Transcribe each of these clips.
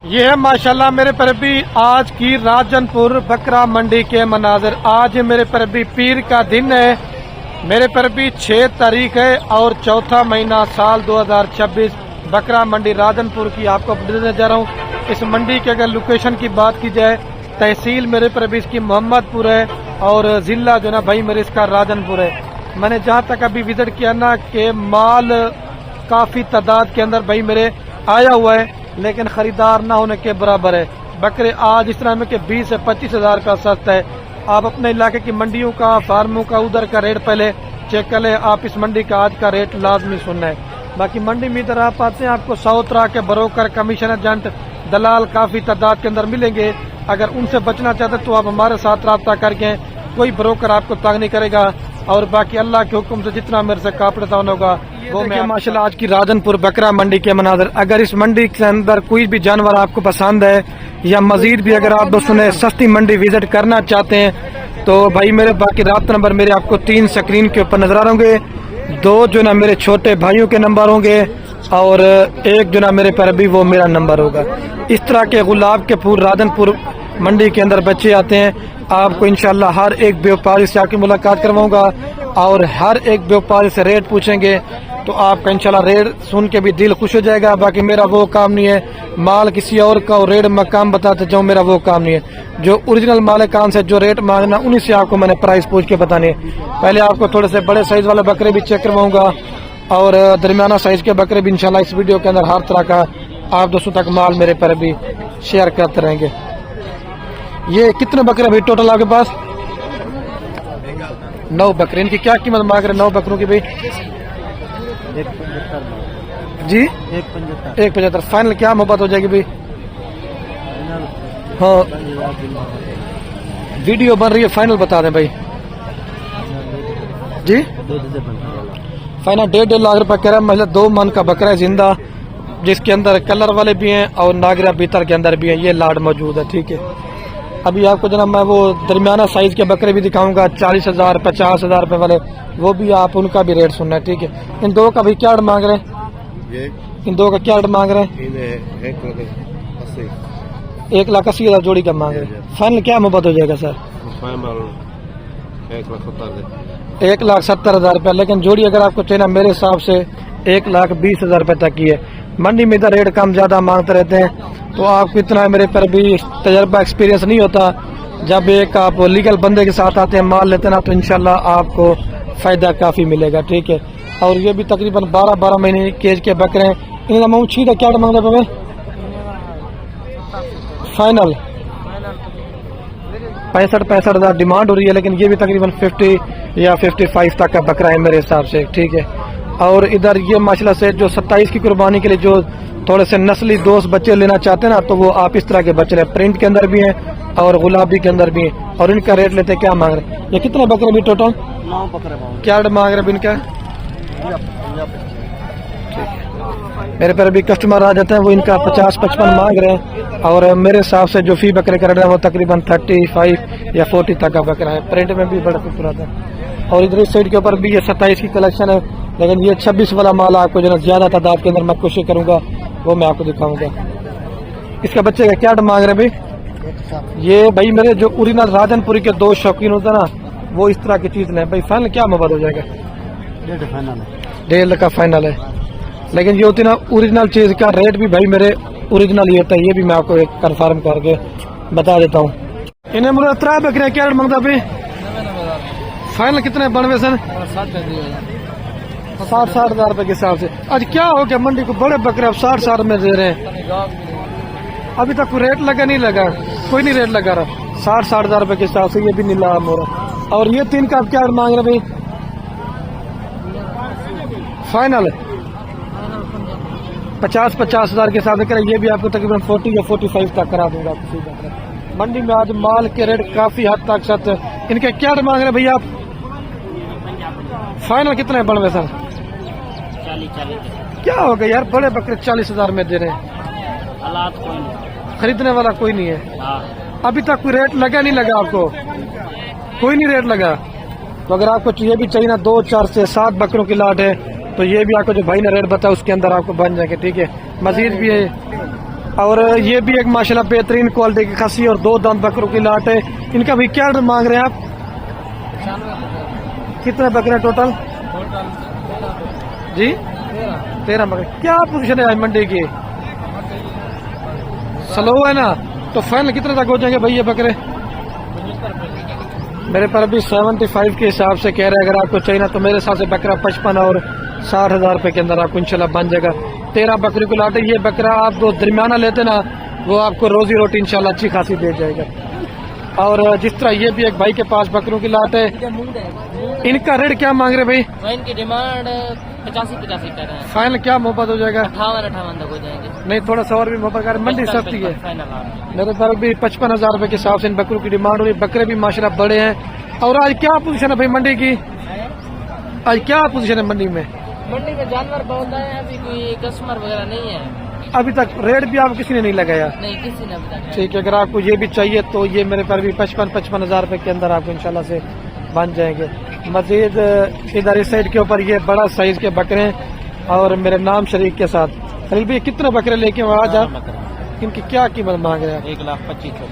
ये है माशाल्लाह मेरे परबी आज की राजनपुर बकरा मंडी के मनाजिर। आज मेरे परबी पीर का दिन है। मेरे परबी 6 तारीख है और चौथा महीना साल 2026 बकरा मंडी राजनपुर की आपको देने जा रहा हूँ। इस मंडी की अगर लोकेशन की बात की जाए, तहसील मेरे परबी इसकी मोहम्मदपुर है और जिला जो ना भाई मेरे इसका राजनपुर है। मैंने जहाँ तक अभी विजिट किया ना कि माल काफ़ी तादाद के अंदर भाई मेरे आया हुआ है, लेकिन खरीदार ना होने के बराबर है। बकरे आज इस तरह में कि 20 से 25 हज़ार का सस्ता है। आप अपने इलाके की मंडियों का, फार्मों का, उधर का रेट पहले चेक कर ले। आप इस मंडी का आज का रेट लाजमी सुनना है। बाकी मंडी में इधर आप आते हैं, आपको 100 तरह के ब्रोकर, कमीशन एजेंट, दलाल काफ़ी तादाद के अंदर मिलेंगे। अगर उनसे बचना चाहते तो आप हमारे साथ रब्ता करके, कोई ब्रोकर आपको तंग नहीं करेगा। और बाकी अल्लाह के हुक्म से जितना मेरे से कापड़ता होगा वो मैं माशाल्लाह आज की राजनपुर बकरा मंडी के मनाज़र। अगर इस मंडी के अंदर कोई भी जानवर आपको पसंद है या मजीद भी अगर आप दोस्तों ने सस्ती मंडी विजिट करना चाहते हैं तो भाई मेरे बाकी राब्ता नंबर मेरे आपको 3 स्क्रीन के ऊपर नजर आ होंगे। 2 जो ना मेरे छोटे भाइयों के नंबर होंगे और 1 जो ना मेरे पर अभी वो मेरा नंबर होगा। इस तरह के गुलाब के फूल राजनपुर मंडी के अंदर बच्चे आते हैं। आपको इंशाल्लाह हर एक व्यापारी से आके मुलाकात करवाऊंगा और हर एक व्यापारी से रेट पूछेंगे तो आपका इंशाल्लाह रेट सुन के भी दिल खुश हो जाएगा। बाकी मेरा वो काम नहीं है माल किसी और का और रेट मकाम बताते जाऊँ, मेरा वो काम नहीं है। जो ओरिजिनल मालिकान से जो रेट मांगना उन्हीं से आपको मैंने प्राइस पूछ के बतानी है। पहले आपको थोड़े से बड़े साइज वाले बकरे भी चेक करवाऊंगा और दरमियाना साइज के बकरे भी इंशाल्लाह इस वीडियो के अंदर हर तरह का आप दोस्तों तक माल मेरे पर भी शेयर करते रहेंगे। ये कितने बकरे भाई टोटल आपके पास? 9 बकरे। इनकी क्या कीमत मांग रहे 9 बकरों की भाई? 175 जी, 175। फाइनल क्या मोहब्बत हो जाएगी भाई? हाँ वीडियो बन रही है, फाइनल बता दें भाई जी। फाइनल 1.5 लाख रुपए कह रहा है। मतलब 2 मन का बकरा है जिंदा, जिसके अंदर कलर वाले भी हैं और नागरा भीतर के अंदर भी हैं। ये लाड मौजूद है, ठीक है। अभी आपको जनाब मैं वो दरमियाना साइज के बकरे भी दिखाऊंगा 40 हज़ार 50 हज़ार रुपए वाले, वो भी आप उनका भी रेट सुनना है, ठीक है। इन 2 का भी क्या मांग रहे हैं? इन 2 का क्या मांग रहे हैं? 1,80,000 जोड़ी का मांग रहे हैं। फाइनल क्या मोहब्बत हो जाएगा सर? 1,70,000 रुपये। लेकिन जोड़ी अगर आपको चाहिए ना मेरे हिसाब से 1,20,000 रुपये तक की है। मंडी में इधर रेट कम ज्यादा मांगते रहते हैं तो आपको इतना मेरे पर भी तजर्बा एक्सपीरियंस नहीं होता। जब एक आप लीगल बंदे के साथ आते हैं माल लेते ना तो इंशाल्लाह आपको फायदा काफी मिलेगा, ठीक है। और ये भी तकरीबन 12 महीने केज के बकरे हैं। इनका मांग छीटा क्या मांग रहे? फाइनल 65 हज़ार डिमांड हो रही है, लेकिन ये भी तकरीबन 50 या 55 तक का बकरा है मेरे हिसाब से, ठीक है। और इधर ये माशाल्लाह से जो 27 की कुर्बानी के लिए जो थोड़े से नस्ली दोस्त बच्चे लेना चाहते हैं ना तो वो आप इस तरह के बच्चे प्रिंट के अंदर भी हैं और गुलाबी के अंदर भी हैं। और इनका रेट लेते क्या मांग रहे हैं? ये कितने बकरे भी टोटल? 9 बकरे। क्या मांग रहे हैं इनका? मेरे पर भी कस्टमर आ जाते हैं वो इनका 50-55 मांग रहे हैं और मेरे हिसाब से जो फी बकरे कर रहे हैं वो तकरीबन 35 या 40 तक का बकरा है। प्रिंट में भी बड़ा खूबसूरत है। और इधर इस साइड के ऊपर भी ये 27 की कलेक्शन है, लेकिन ये 26 वाला माल आपको जो है ज्यादा तादाद के अंदर मैं कोशिश करूंगा वो मैं आपको दिखाऊंगा। इसका बच्चे का क्या मांग रहे हैं भाई? ये भाई मेरे जो ओरिजिनल राजनपुरी के 2 शौकीन होते हैं ना वो इस तरह की चीज लें भाई। फाइनल क्या मोहब्बत हो जाएगा? 1.5 का फाइनल है। लेकिन ये होती ना ओरिजिनल चीज का रेट भी भाई मेरे ओरिजिनल ही होता है। ये भी मैं आपको एक कंफर्म करके बता देता हूँ। इन्हें मुझे 3 बकरे क्या मांगता भाई? फाइनल कितने बनवे सन? 60 हज़ार रुपए के हिसाब से। आज क्या हो गया मंडी को बड़े बकरे अब 60 में दे रहे हैं। अभी तक कोई रेट लगा नहीं लगा, कोई नहीं रेट लगा रहा। 60 हज़ार रुपए के हिसाब से ये भी नीला हो रहा। और ये 3 का क्या मांग रहे भाई? फाइनल 50 हज़ार के हिसाब से ये भी आपको तकरीबन 40 या 45 तक करा दूंगा। मंडी में आज माल के रेट काफी हद तक सत। इनके क्या मांग रहे भैया आप? फाइनल कितने बनवे सर? 40। क्या हो गया यार, बड़े बकरे 40 हज़ार में दे रहे हैं। खरीदने वाला कोई नहीं है। अभी तक कोई रेट लगा नहीं लगा आपको? कोई नहीं रेट लगा। तो अगर आपको ये भी चाहिए ना 2, 4 से 7 बकरों की लाट है तो ये भी आपको जो भाई ने रेट बताया उसके अंदर आपको बन जाएंगे, ठीक है। मजीद भी है और ये भी एक माशाल्लाह बेहतरीन क्वालिटी की खस्सी और 2 दांत बकरों की लाट है। इनका भी क्या ऑर्डर मांग रहे हैं आप? कितने बकरे टोटल जी? 13 बकरे। क्या पोजीशन है आज मंडी की? स्लो है ना, तो फाइनल कितने तक हो जाएंगे भाई ये बकरे? मेरे पर अभी 75 के हिसाब से कह रहे हैं। अगर आपको चाहिए ना तो मेरे हिसाब से बकरा 55 और 60,000 रुपए के अंदर आपको इंशाल्लाह बन जाएगा। 13 बकरी को लाटे। ये बकरा आप जो दरमियाना लेते ना वो आपको रोजी रोटी इंशाल्लाह अच्छी खासी दे जाएगा। और जिस तरह ये भी एक भाई के पास बकरों की लाट है। इनका रेट क्या मांग रहे भाई? इनकी डिमांड 85 कर रहे हैं। फाइनल क्या मोहब्बत हो जाएगा? 58 तक हो जाएंगे। नहीं, थोड़ा सा और भी मोहब्बत कर। मंडी सस्ती है। फाइनल मेरे पास भी 55,000 रुपए के हिसाब से इन बकरों की डिमांड हो रही है। बकरे भी माशाल्लाह बड़े हैं। और आज क्या पोजीशन है भाई मंडी की? आज क्या पोजीशन है मंडी में? मंडी में जानवर बहुत आए हैं, अभी कोई कस्टमर वगैरह नहीं है। अभी तक रेट भी आपको किसी ने नहीं लगाया? नहीं, किसी ने अभी तक। ठीक है, अगर आपको ये भी चाहिए तो ये मेरे पर भी 55,000 रुपए के अंदर आपको इंशाल्लाह से बन जाएंगे। मजीद इधर इस साइड के ऊपर ये बड़ा साइज के बकरे हैं और मेरे नाम शरीक के साथ। खलील भाई कितने बकरे लेके आज आप? इनकी क्या कीमत मांग रहे हैं? 1,25,000।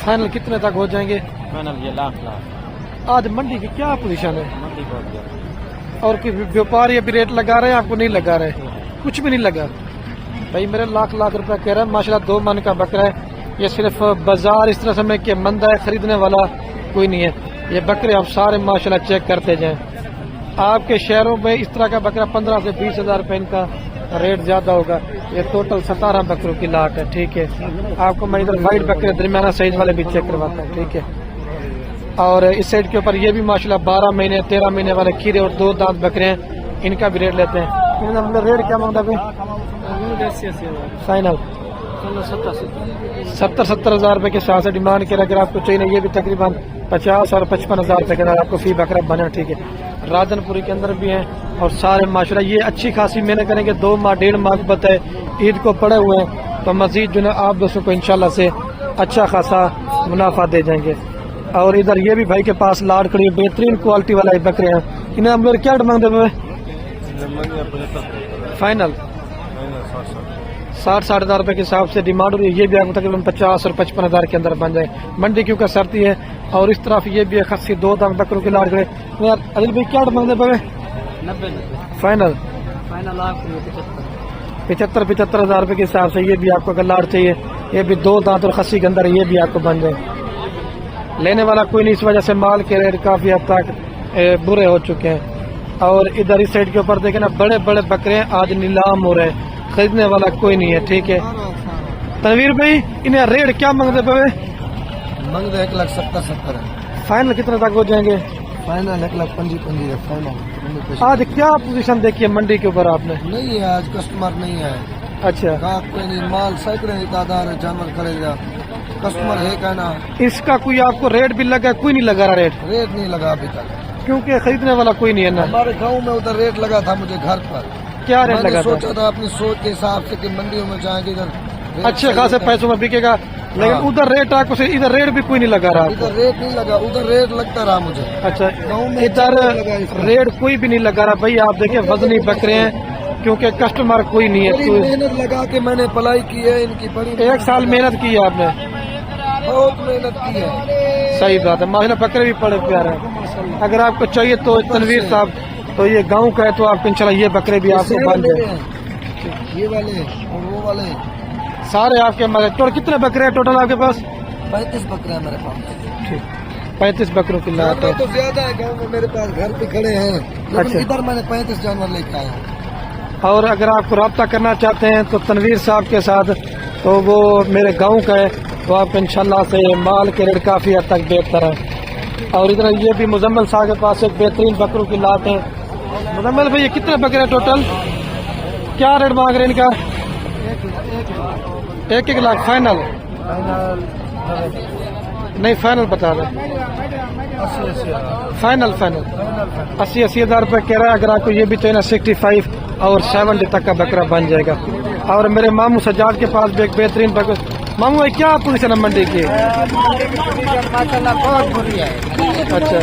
फाइनल कितने तक हो जाएंगे? फाइनल ये लाख। आज मंडी की क्या पोजीशन है? मंडी बहुत और कोई व्यापारी अभी रेट लगा रहे हैं? आपको नहीं लगा रहे? कुछ भी नहीं लगा भाई। मेरे लाख रुपए कह रहे हैं। माशाल्लाह 2 मन का बकरा है। ये सिर्फ बाजार इस तरह समय के मंदा है, खरीदने वाला कोई नहीं है। ये बकरे आप सारे माशाल्लाह चेक करते जाएं। आपके शहरों में इस तरह का बकरा 15 से 20,000 रुपए इनका रेट ज्यादा होगा। ये टोटल 17 बकरों की लाट है। ठीक है, आपको मैं इधर वाइट बकरे दरमियाना साइज वाले भी चेक करवाता हूँ। ठीक है, और इस साइड के ऊपर ये भी माशाल्लाह 12 महीने 13 महीने वाले खीरे और 2 दांत बकरे हैं। इनका भी रेट लेते हैं। रेट क्या मांगता है? फाइनल 70,000 रुपए के साथ से डिमांड के। अगर आपको चाहिए ये भी तकरीबन 50 और 55,000 रुपए के अंदर आपको फी बकरा बना। ठीक है, राजनपुरी के अंदर भी हैं और सारे माशाल्लाह ये अच्छी खासी मेहनत करेंगे। 2 माह 1.5 माह बत है, ईद को पड़े हुए हैं, तो मजीद जो है आप दोस्तों को इंशाल्लाह से अच्छा खासा मुनाफा दे जाएंगे। और इधर ये भी भाई के पास लाड़ खड़ी बेहतरीन क्वालिटी वाला बकरे हैं। इन्हें हम लोग क्या डिमांड दे? फाइनल 60,000 रुपए के हिसाब से डिमांड हो रही है। ये भी आपको तकरीबन 50 और 55,000 के अंदर बन जाए। मंडी क्योंकि सर्दी है। और इस तरफ ये भी खस्सी 2 दांत बकरों की लाड़ खड़े। अनिल भाई क्या डिमांड दे? 90 फाइनल 75,000 रुपए के हिसाब से ये भी आपको अगर लाड़ चाहिए, ये भी 2 दांत और खस्सी के अंदर ये भी आपको बन जाए। लेने वाला कोई नहीं, इस वजह से माल के रेट काफी हद तक बुरे हो चुके हैं। और इधर इस साइड के ऊपर देखे ना बड़े बड़े बकरे आज नीलाम हो रहे हैं, खरीदने वाला कोई नहीं है। ठीक है, तनवीर भाई इन्हें रेट क्या मांगते पे? मंग 1,70,000 है। फाइनल कितने तक हो जाएंगे? फाइनल 1,25,000 है फाइनल। आज क्या पोजीशन देखी है मंडी के ऊपर आपने? नहीं है आज, कस्टमर नहीं है। अच्छा, गाहक कोई नहीं, माल सैकड़े तादाद है, जानवर खरीदा, कस्टमर है कहना। इसका कोई आपको रेट भी लगा? कोई नहीं लगा रहा रेट नहीं लगा अभी तक, क्योंकि खरीदने वाला कोई नहीं है ना। हमारे गांव में उधर रेट लगा था मुझे घर पर। क्या रेट मैंने लगा सोचा था अपनी सोच के हिसाब से कि मंडियों में जाएंगे इधर अच्छे खासे पैसों में बिकेगा, लेकिन हाँ। उधर रेट आपको इधर रेट भी कोई नहीं लगा रहा आपको? इधर रेट नहीं लगा, उधर रेट लगता रहा मुझे। अच्छा, गाँव में इधर लगा इसका। रेट कोई भी नहीं लगा रहा भाई। आप देखिए वजनी बकरे हैं, क्योंकि कस्टमर कोई नहीं बड़ी है। मेहनत लगा के मैंने पलाई की है इनकी, बड़ी 1 साल मेहनत की है आपने? बहुत मेहनत की है। सही बात है, माशाल्लाह बकरे भी बड़े प्यारे हैं। अगर आपको चाहिए तो तनवीर साहब, तो ये गांव का है तो आपको इंशाल्लाह ये बकरे भी आपको बन जाए। ये वाले और वो वाले सारे आपके टोटल कितने बकरे हैं टोटल आपके पास? 35 बकरे हैं मेरे पास। ठीक, 35 बकरों की लाट है। तो ज्यादा है गांव में, मेरे पास घर पे खड़े हैं, लेकिन अच्छा। इधर मैंने 35 जानवर लेके आया हूँ। और अगर आपको रब्ता करना चाहते हैं तो तनवीर साहब के साथ, तो वो मेरे गांव का है, तो आप इंशाल्लाह से माल के रेट काफी हद तक बेहतर है। और इधर ये भी मुजम्मल साहब के पास एक बेहतरीन बकरों की लाट है। मुजम्मल भाई ये कितने बकरे हैं टोटल? क्या रेट मांग रहे हैं इनका? 1 लाख फाइनल? नहीं, फाइनल बता दें। फाइनल 80,000 रुपए कह रहा है। अगर आपको ये भी चाहिए ना 65 और 70 तक का बकरा बन जाएगा। और मेरे मामू सज्जाद के पास भी एक बेहतरीन बकरा। मामू भाई क्या पोजीशन है मंडी की? माशाल्लाह बहुत बुरी है। अच्छा,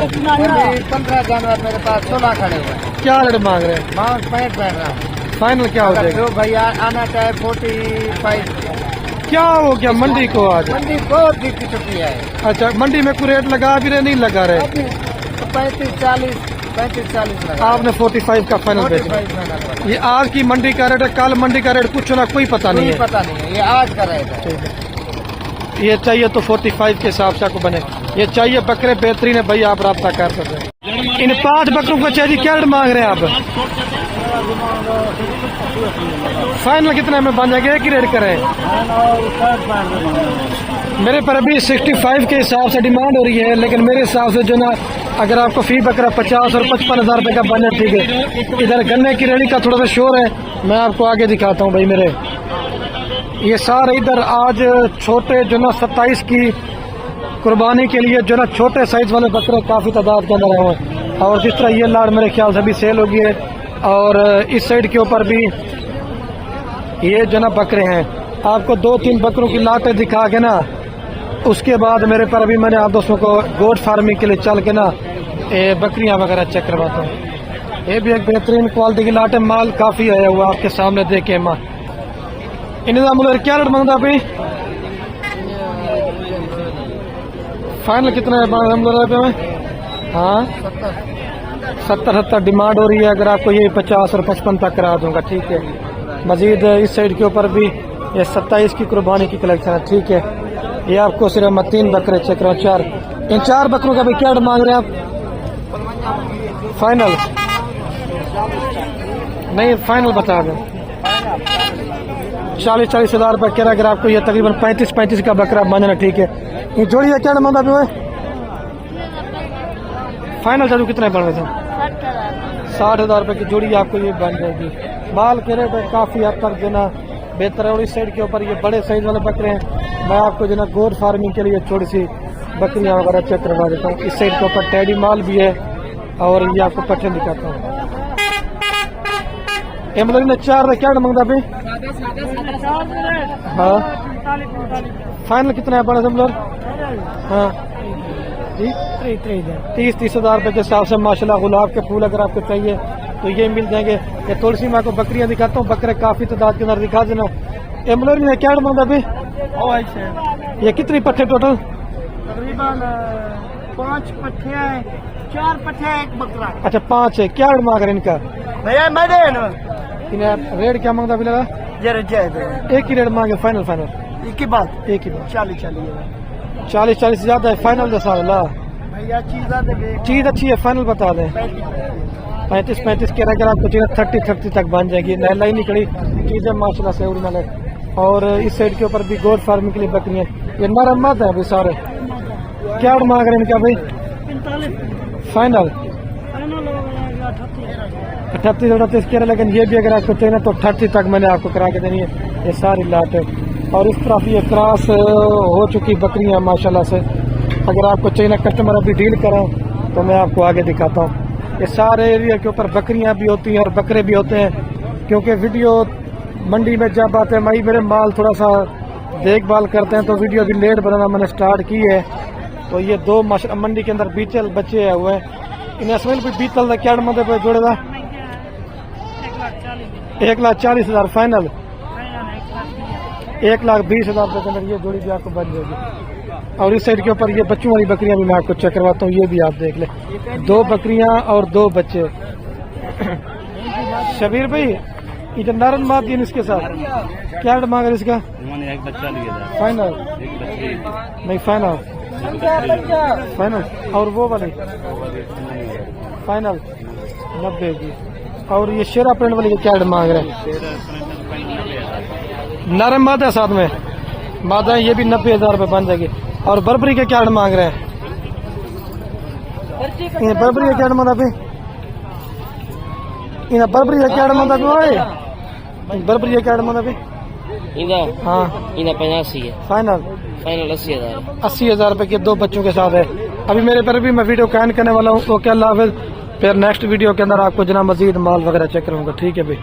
15 जानवर मेरे पास 16 खड़े हुए हैं। क्या रेट मांग रहे हैं? मांग 65 बैठ रहा हूँ। फाइनल क्या हो अगर जाएगा? जो भैया आना चाहे 45 क्या हो गया मंडी को आज? मंडी बहुत बिक चुकी है। अच्छा, मंडी में कोई रेट लगा भी रहे नहीं लगा रहे? अभी 35-40 लगा। आपने 45 का फाइनल बेच दिया। 45 ये आज की मंडी का रेट है, कल मंडी का रेट कुछ ना कोई पता नहीं है। पता नहीं है, ये आज का रेट है। ठीक है, ये चाहिए तो 45 के हिसाब से आपको बने। ये चाहिए बकरे बेहतरीन है भाई, आप रब्ता कर सकते हैं। इन 5 बकरों को चाहिए, क्या रेट मांग रहे हैं आप? फाइनल कितने में बन जाएगा, एक ही रेट करें? मेरे पर अभी 65 के हिसाब से डिमांड हो रही है, लेकिन मेरे हिसाब से जो ना, अगर आपको फी बकरा 50 और 55 हज़ार रुपये का बने ठीक है। इधर गन्ने की रेडी का थोड़ा सा शोर है, मैं आपको आगे दिखाता हूँ भाई। मेरे ये सारे इधर आज छोटे जो ना 27 की कुर्बानी के लिए जो ना छोटे साइज वाले बकरे काफ़ी तादाद के अंदर आए हुए हैं। और जिस तरह ये लाड़ मेरे ख्याल से अभी सेल हो गई है, और इस साइड के ऊपर भी ये जो ना बकरे हैं। आपको 2-3 बकरों की लाटें दिखा के ना, उसके बाद मेरे पर अभी मैंने आप दोस्तों को गोट फार्मिंग के लिए चल के ना बकरियां वगैरह चेक करवाता हूँ। ये भी एक बेहतरीन क्वालिटी की लाट है, माल काफ़ी आया हुआ आपके सामने देखे माँ। इनका मुझे क्या रेट मांगता भाई? फाइनल कितना है रुपये में? हाँ 70 डिमांड हो रही है। अगर आपको ये 50 और 55 तक करा दूंगा, ठीक है। मजीद इस साइड के ऊपर भी ये 27 की कुर्बानी की कलेक्शन है, ठीक है। ये आपको सिर्फ मैं 3 बकरे चेक कर रहा हूँ, 4। इन 4 बकरों का भी क्या मांग रहे हैं आप? फाइनल नहीं, फाइनल बता दें। 40 हज़ार रुपये कह रहा। अगर आपको ये तकरीबन 35 का बकरा बनना, ठीक है। ये जोड़ी है क्या मांगा भी? फाइनल चालू कितने बढ़ रहे थे? 60 हज़ार रुपये की जोड़ी आपको ये बन जाएगी। माल के रेट काफ़ी हद तक जो ना बेहतर है। और इस साइड के ऊपर ये बड़े साइज वाले बकरे हैं। मैं आपको जो ना गोट फार्मिंग के लिए थोड़ी सी बकरियां वगैरह चेक करवा देता हूँ। इस साइड के ऊपर टैडी माल भी है, और ये आपको पट्टे दिखाता हूँ। ये मतलब इन्हें 4 क्या मांगता भाई? हाँ फाइनल कितना है बड़ा समझ? हाँ 30 हज़ार रुपये के हिसाब से माशाल्लाह। गुलाब के फूल अगर आपको चाहिए तो ये मिल जाएंगे। ये तुलसी मैं आपको बकरियां दिखाता हूँ, बकरे काफ़ी तादाद के अंदर दिखा देना। एम्बुलर में क्या मांगता भाई? ये कितनी पट्टे टोटल? तकरीबन 5 पट्टे हैं, 4 पट्टे हैं, 1 बकरा। अच्छा 5 है। क्या रेट मांग रहे इनका भैया? मैंने इन्हें रेट क्या मांगता भी लगा? एक ही रेट मांगे। फाइनल एक ही बात 40 से ज्यादा है। फाइनल दसा भैया चीज अच्छी है, फाइनल बता दें। 35 के अगर आपको चीज़ 30 तक बन जाएगी। नैला ही निकली चीज़ें माशाल्लाह से उड़ने लगे। और इस साइड के ऊपर भी गोट फार्मिंग के लिए बकरियां, ये नरम मत है अभी सारे। क्या मांग रहे हैं इनका भाई? फाइनल 38 कह रहे, लेकिन ये भी अगर आपको चाहिए तो 30 तक मैंने आपको करा के देनी है। ये सारी लाट है। और इस तरफ ये क्रॉस हो चुकी बकरियां माशाल्लाह से। अगर आपको चाहिए ना कस्टमर अभी डील करें तो मैं आपको आगे दिखाता हूँ। ये सारे एरिया के ऊपर बकरियां भी होती हैं और बकरे भी होते हैं, क्योंकि वीडियो मंडी में जब आते हैं मेरे माल थोड़ा सा देखभाल करते हैं तो वीडियो भी लेट बनाना मैंने स्टार्ट की है। तो ये 2 मंडी के अंदर बीतल बच्चे हुए हैं। इन्हें असमेल भी बीतल क्या मतलब जोड़ेगा? 1,40,000 फाइनल। 1,20,000 रुपये के अंदर ये जोड़ी भी आपको बन जाएगी। और इस साइड के ऊपर ये बच्चों वाली बकरियां भी मैं आपको चेक करवाता हूँ। ये भी आप देख ले, 2 बकरियां और 2 बच्चे। शबीर भाई ये जो नारन मात दिन इसके साथ क्या मांग रहे इसका? फाइनल नहीं, फाइनल। और वो वाली फाइनल 90 की। और ये शेरा प्रिंट वाली क्या मांग रहे हैं? नरम मादा साथ में मादा, ये भी 90,000 रुपये बन जाएगी। और बर्बरी के क्या मांग रहे हैं? बर्बरी का क्या मांगा भाई? बर्बरी का क्या मांगा भाई? बर्बरी का क्या मांगा भाई? हाँ 85 है। फाइनल 80,000 रुपये के 2 बच्चों के साथ है। अभी मेरे पर भी मैं वीडियो कैन करने वाला हूँ। ओके अल्लाह हाफिज़। फिर नेक्स्ट वीडियो के अंदर आपको जना मजीद माल वगैरह चेक करूँगा, ठीक है भाई।